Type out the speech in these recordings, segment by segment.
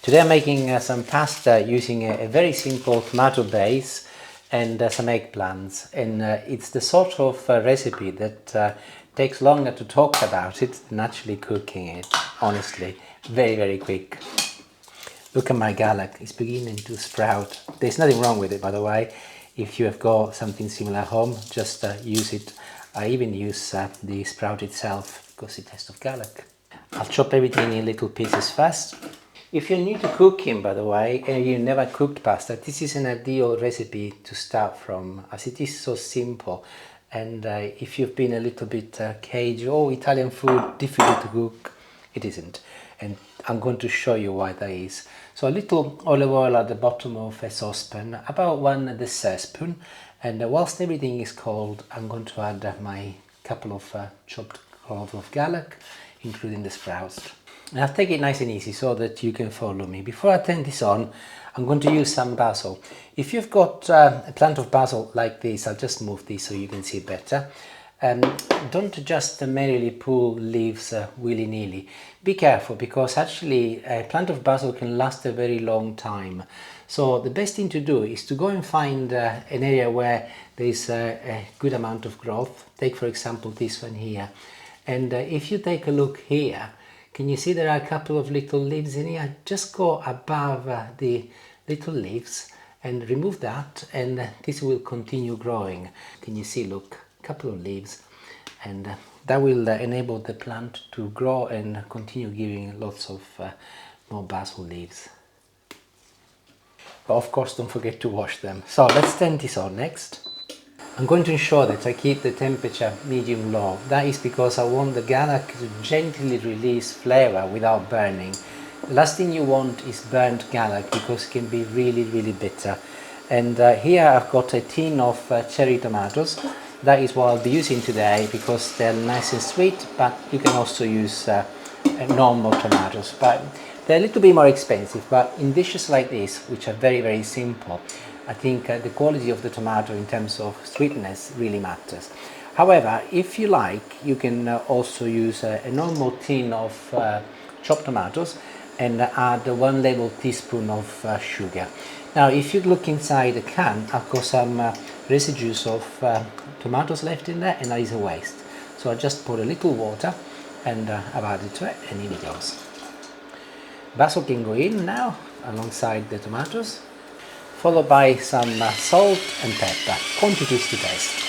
Today I'm making some pasta using a very simple tomato base and some eggplants, and it's the sort of recipe that takes longer to talk about it than actually cooking it, honestly. Very quick. Look at my garlic, it's beginning to sprout. There's nothing wrong with it, by the way. If you have got something similar at home, just use it. I even use the sprout itself because it tastes of garlic. I'll chop everything in little pieces first. If you're new to cooking, by the way, and you've never cooked pasta, this is an ideal recipe to start from, as it is so simple. And if you've been a little bit cagey, oh, Italian food, difficult to cook, it isn't. And I'm going to show you why that is. So a little olive oil at the bottom of a saucepan, about 1 dessertspoon. And whilst everything is cold, I'm going to add my couple of chopped cloves of garlic, including the sprouts. And I'll take it nice and easy so that you can follow me. Before I turn this on, I'm going to use some basil. If you've got a plant of basil like this, I'll just move this so you can see it better. Don't just merely pull leaves willy-nilly. Be careful, because actually a plant of basil can last a very long time. So the best thing to do is to go and find an area where there is a good amount of growth. Take for example this one here. And if you take a look here, can you see there are a couple of little leaves in here? Just go above the little leaves and remove that, and this will continue growing. Can you see, look, a couple of leaves, and that will enable the plant to grow and continue giving lots of more basil leaves. But of course, don't forget to wash them. So let's turn this on next. I'm going to ensure that I keep the temperature medium-low. That is because I want the garlic to gently release flavour without burning. The last thing you want is burnt garlic, because it can be really bitter. And here I've got a tin of cherry tomatoes. That is what I'll be using today because they're nice and sweet, but you can also use normal tomatoes. But they're a little bit more expensive, but in dishes like this, which are very simple, I think the quality of the tomato in terms of sweetness really matters. However, if you like, you can also use a normal tin of chopped tomatoes and add 1 level teaspoon of sugar. Now, if you look inside the can, I've got some residues of tomatoes left in there, and that is a waste. So I just pour a little water and I've added to it, and in it goes. Basil can go in now alongside the tomatoes, followed by some salt and pepper, quantities to taste.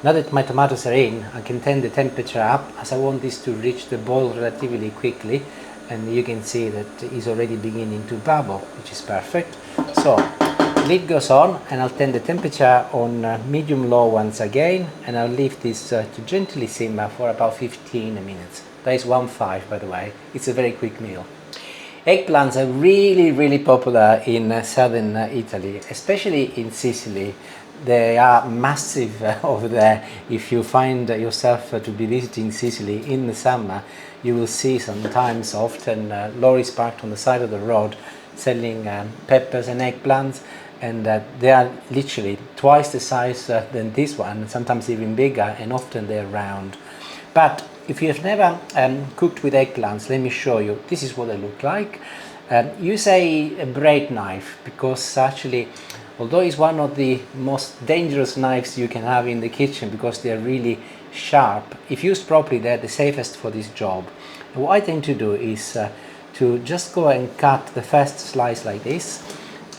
Now that my tomatoes are in, I can turn the temperature up, as I want this to reach the boil relatively quickly, and you can see that it's already beginning to bubble, which is perfect. So lid goes on, and I'll turn the temperature on medium-low once again, and I'll leave this to gently simmer for about 15 minutes. That is 1-5, by the way. It's a very quick meal. Eggplants are really popular in southern Italy, especially in Sicily. They are massive over there. If you find yourself to be visiting Sicily in the summer, you will see sometimes often lorries parked on the side of the road selling peppers and eggplants, and they are literally twice the size than this one, sometimes even bigger, and often they're round. But if you have never cooked with eggplants, let me show you. This is what they look like. Use a braid knife, because actually, although it's one of the most dangerous knives you can have in the kitchen because they're really sharp, if used properly, they're the safest for this job. And what I tend to do is to just go and cut the first slice like this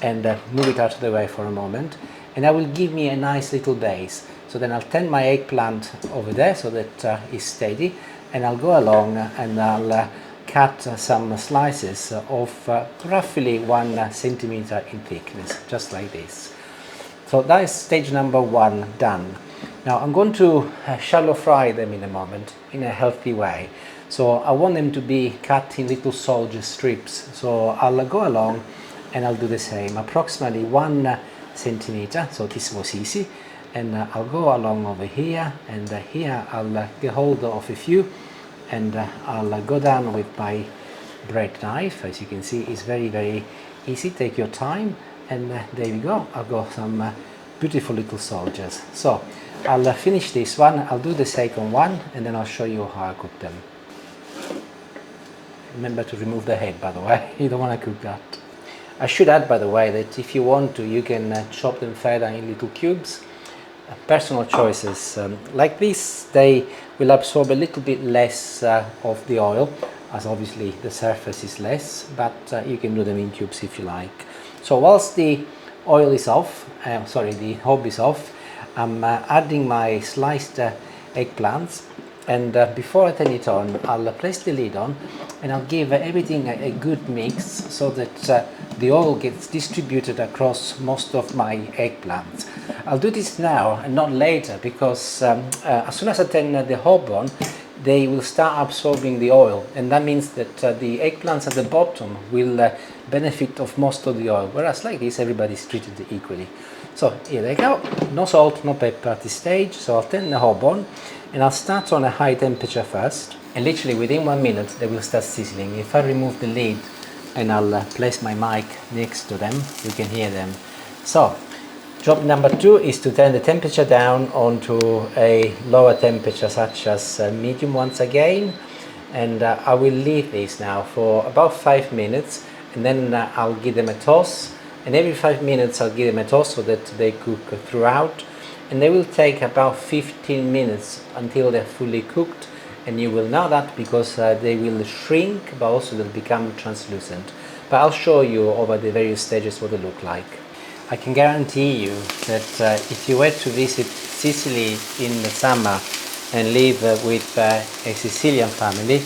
and move it out of the way for a moment, and that will give me a nice little base. So then I'll turn my eggplant over there so that it's steady, and I'll go along and I'll cut some slices of roughly 1 centimeter in thickness, just like this. So that is stage number 1 done. Now I'm going to shallow fry them in a moment in a healthy way. So I want them to be cut in little soldier strips. So I'll go along and I'll do the same, approximately 1 centimeter. So this was easy. And I'll go along over here, and here I'll get hold of a few, and I'll go down with my braid knife. As you can see, it's very easy. Take your time, and there we go. I've got some beautiful little soldiers. So I'll finish this one, I'll do the second one, and then I'll show you how I cook them. Remember to remove the head, by the way. You don't want to cook that. I should add, by the way, that if you want to, you can chop them further in little cubes. Personal choices. Like this, they will absorb a little bit less of the oil, as obviously the surface is less, but you can do them in cubes if you like. So whilst the oil is off, the hob is off, I'm adding my sliced eggplants, and before I turn it on, I'll place the lid on and I'll give everything a good mix so that the oil gets distributed across most of my eggplants. I'll do this now and not later, because as soon as I turn the hob on, they will start absorbing the oil, and that means that the eggplants at the bottom will benefit of most of the oil, whereas like this everybody's treated equally. So here they go, no salt, no pepper at this stage. So I'll turn the hob on and I'll start on a high temperature first, and literally within 1 minute they will start sizzling. If I remove the lid and I'll place my mic next to them, you can hear them. So job number 2 is to turn the temperature down onto a lower temperature, such as medium once again, and I will leave these now for about 5 minutes, and then I'll give them a toss, and every 5 minutes I'll give them a toss so that they cook throughout, and they will take about 15 minutes until they're fully cooked, and you will know that because they will shrink, but also they'll become translucent. But I'll show you over the various stages what they look like. I can guarantee you that if you were to visit Sicily in the summer and live with a Sicilian family,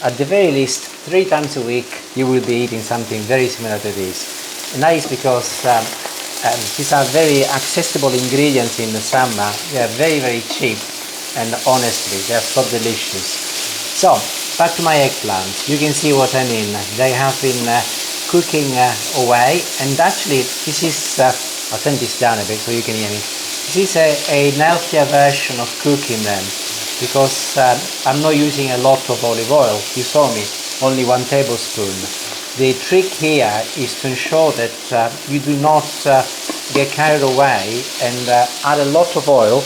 at the very least 3 times a week you will be eating something very similar to this. And that is because these are very accessible ingredients in the summer. They are very, very cheap, and honestly they are so delicious. So back to my eggplant. You can see what I mean. They have been cooking away, and actually this is I'll turn this down a bit so you can hear me. This is a healthier version of cooking them, because I'm not using a lot of olive oil. You saw me, only 1 tablespoon. The trick here is to ensure that you do not get carried away and add a lot of oil,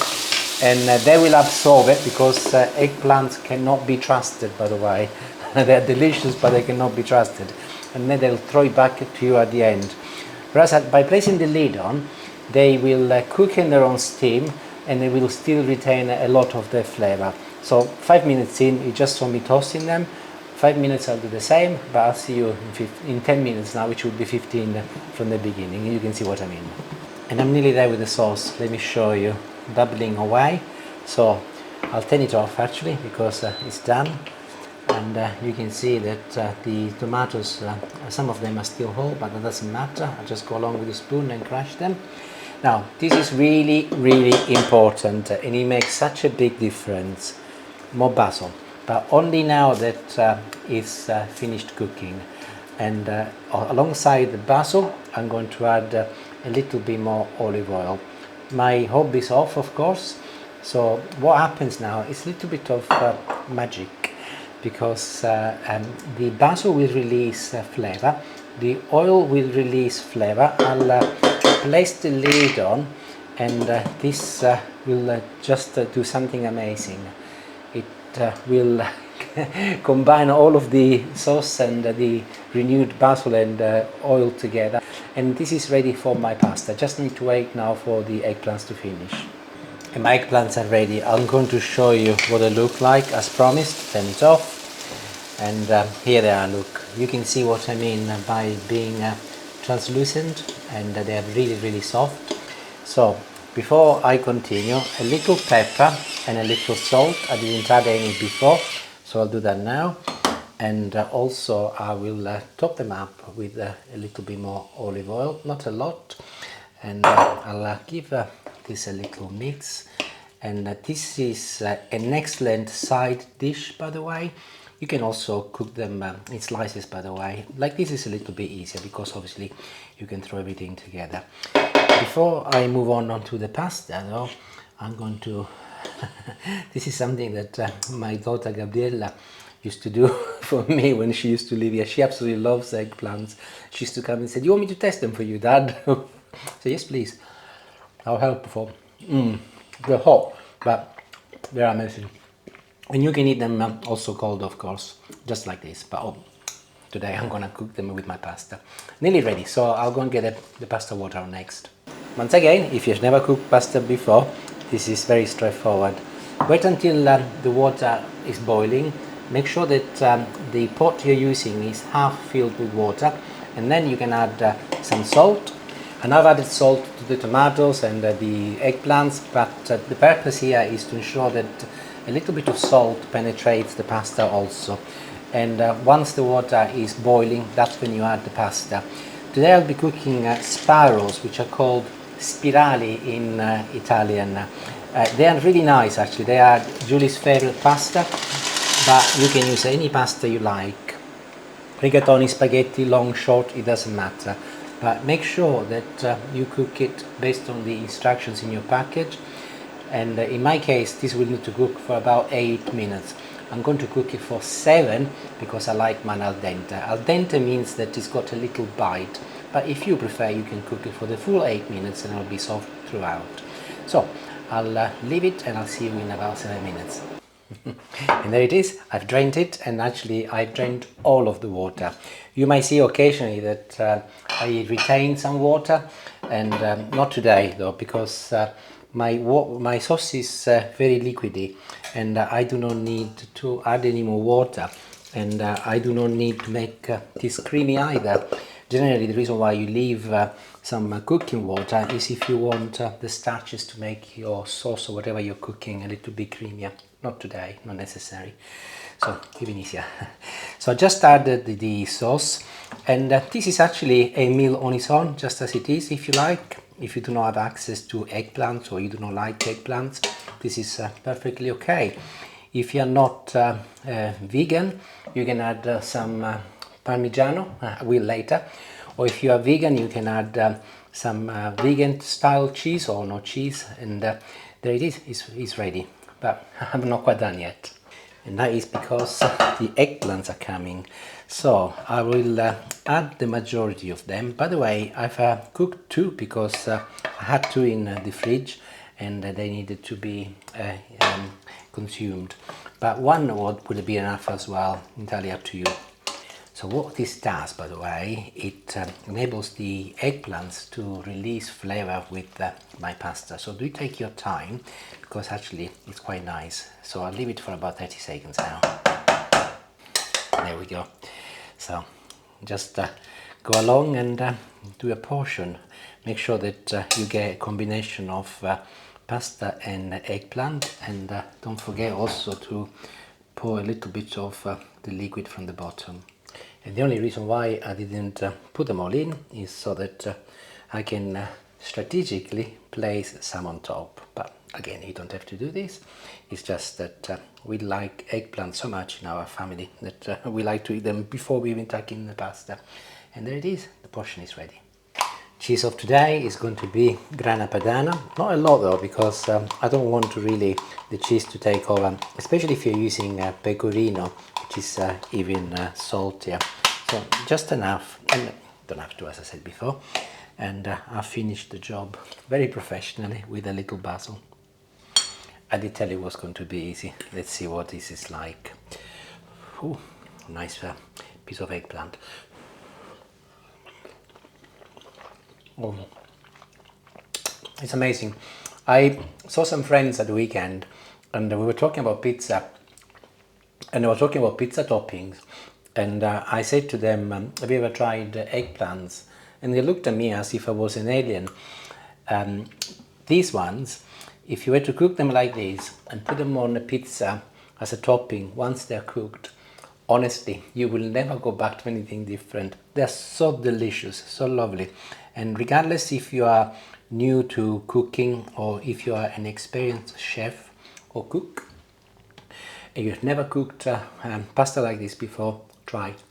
and they will absorb it, because eggplants cannot be trusted, by the way. They're delicious, but they cannot be trusted, and then they'll throw it back to you at the end. Whereas by placing the lid on, they will cook in their own steam, and they will still retain a lot of their flavour. So 5 minutes in, you just saw me toasting them. 5 minutes I'll do the same, but I'll see you in 10 minutes now, which will be 15 from the beginning. You can see what I mean. And I'm nearly there with the sauce. Let me show you. Bubbling away. So I'll turn it off actually, because it's done. And you can see that the tomatoes, some of them are still whole, but that doesn't matter. I just go along with the spoon and crush them. Now this is really, really important, and it makes such a big difference. More basil, but only now that it's finished cooking. And alongside the basil, I'm going to add a little bit more olive oil. My hob is off, of course, so what happens now is a little bit of magic, because the basil will release flavour, the oil will release flavour. I'll place the lid on, and this will just do something amazing. It will combine all of the sauce and the renewed basil and oil together, and this is ready for my pasta. Just need to wait now for the eggplants to finish. And my eggplants are ready. I'm going to show you what they look like as promised. Turn it off, and here they are. Look, you can see what I mean by being translucent, and they are really, really soft. So before I continue, a little pepper and a little salt. I didn't add any before, so I'll do that now. And also I will top them up with a little bit more olive oil, not a lot, and I'll give this a little mix. And this is an excellent side dish, by the way. You can also cook them in slices, by the way. Like this is a little bit easier, because obviously you can throw everything together. Before I move on to the pasta though, I'm going to this is something that my daughter Gabriella used to do for me when she used to live here. She absolutely loves eggplants. She used to come and say, "Do you want me to test them for you, Dad?" So yes, please. How helpful. They're hot, but they're amazing. And you can eat them also cold, of course, just like this. But today I'm gonna cook them with my pasta. Nearly ready, so I'll go and get the pasta water next. Once again, if you've never cooked pasta before, this is very straightforward. Wait until the water is boiling. Make sure that the pot you're using is half filled with water, and then you can add some salt. And I've added salt to the tomatoes and the eggplants, but the purpose here is to ensure that a little bit of salt penetrates the pasta also. And once the water is boiling, that's when you add the pasta. Today I'll be cooking sparrows, which are called spirali in Italian. They are really nice actually. They are Julie's favorite pasta, but you can use any pasta you like. Rigatoni, spaghetti, long, short, it doesn't matter. But make sure that you cook it based on the instructions in your package. And in my case, this will need to cook for about 8 minutes. I'm going to cook it for 7 because I like mine al dente. Al dente means that it's got a little bite, but if you prefer, you can cook it for the full 8 minutes and it'll be soft throughout. So I'll leave it and I'll see you in about 7 minutes. And there it is. I've drained it, and actually I've drained all of the water. You might see occasionally that I retain some water, and not today though, because my sauce is very liquidy, and I do not need to add any more water, and I do not need to make this creamy either. Generally, the reason why you leave some cooking water is if you want the starches to make your sauce or whatever you're cooking a little bit creamier. Not today, not necessary. So even easier. So I just added the sauce, and this is actually a meal on its own, just as it is, if you like. If you do not have access to eggplants or you do not like eggplants, this is perfectly okay. If you're not vegan, you can add some Parmigiano, I will later. Or if you are vegan, you can add some vegan style cheese or no cheese, and there it is, it's ready. But I'm not quite done yet. And that is because the eggplants are coming. So I will add the majority of them. By the way, I've cooked 2 because I had 2 in the fridge and they needed to be consumed. But 1 would be enough as well, entirely up to you. So what this does, by the way, it enables the eggplants to release flavor with my pasta. So do take your time, because actually it's quite nice. So I'll leave it for about 30 seconds now. There we go. So just go along and do a portion. Make sure that you get a combination of pasta and eggplant, and don't forget also to pour a little bit of the liquid from the bottom. And the only reason why I didn't put them all in is so that I can strategically place some on top. But again, you don't have to do this. It's just that we like eggplants so much in our family that we like to eat them before we even tuck in the pasta. And there it is, the portion is ready. Cheese of today is going to be grana padano. Not a lot though, because I don't want to really the cheese to take over, especially if you're using pecorino, which is even saltier. So just enough, and don't have to, as I said before. And I finished the job very professionally with a little basil. I did tell you it was going to be easy. Let's see what this is like. Ooh, nice piece of eggplant. Oh, it's amazing. I saw some friends at the weekend and we were talking about pizza, and they were talking about pizza toppings, and I said to them, have you ever tried eggplants? And they looked at me as if I was an alien. These ones, if you were to cook them like this and put them on a pizza as a topping once they're cooked, honestly, you will never go back to anything different. They're so delicious, so lovely. And regardless if you are new to cooking or if you are an experienced chef or cook, and you've never cooked pasta like this before, try it.